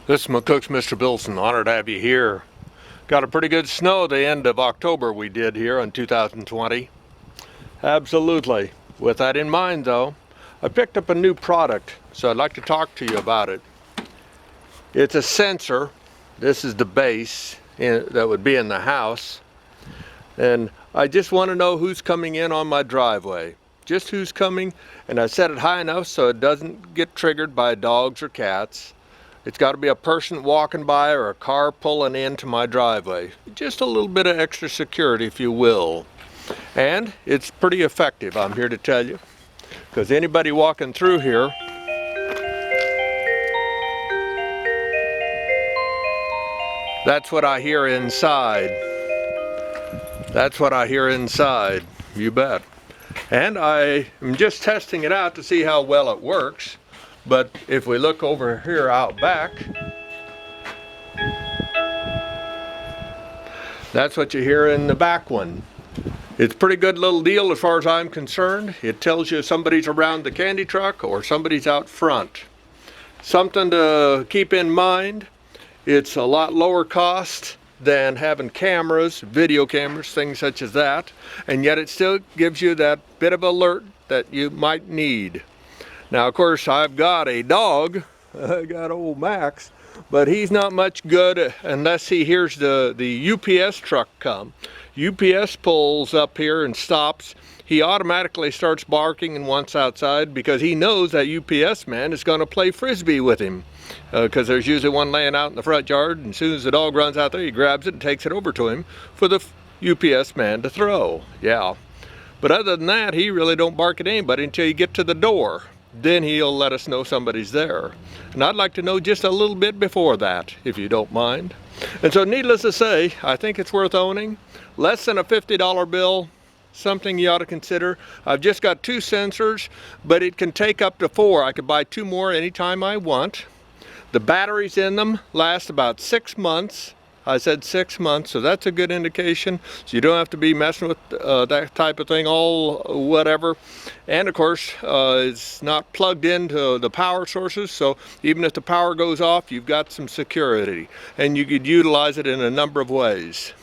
This is McCook's Mr. Bilson. Honored to have you here. Got a pretty good snow the end of October we did here in 2020. Absolutely. With that in mind though, I picked up a new product, so I'd like to talk to you about it. It's a sencer. This is the base that would be in the house. And I just want to know who's coming in on my driveway. Just who's coming, and I set it high enough so it doesn't get triggered by dogs or cats. It's got to be a person walking by or a car pulling into my driveway. Just a little bit of extra security, if you will. And it's pretty effective, I'm here to tell you. Because anybody walking through here, that's what I hear inside. That's what I hear inside, you bet. And I am just testing it out to see how well it works. But if we look over here out back, that's what you hear in the back one. It's a pretty good little deal as far as I'm concerned. It tells you if somebody's around the candy truck or somebody's out front. Something to keep in mind, it's a lot lower cost than having cameras, video cameras, things such as that, and yet it still gives you that bit of alert that you might need. Now, of course, I've got a dog. I got old Max, but he's not much good unless he hears the UPS truck come. UPS pulls up here and stops. He automatically starts barking and wants outside because he knows that UPS man is going to play frisbee with him. Because there's usually one laying out in the front yard, and as soon as the dog runs out there, he grabs it and takes it over to him for the UPS man to throw. Yeah. But other than that, he really don't bark at anybody until you get to the door. Then he'll let us know somebody's there. And I'd like to know just a little bit before that, if you don't mind. And so needless to say, I think it's worth owning. Less than a $50 bill, something you ought to consider. I've just got 2 sensors, but it can take up to 4. I could buy 2 more anytime I want. The batteries in them last about 6 months. I said 6 months, so that's a good indication. So you don't have to be messing with that type of thing all whatever. And of course, it's not plugged into the power sources, so even if the power goes off, you've got some security. And you could utilize it in a number of ways.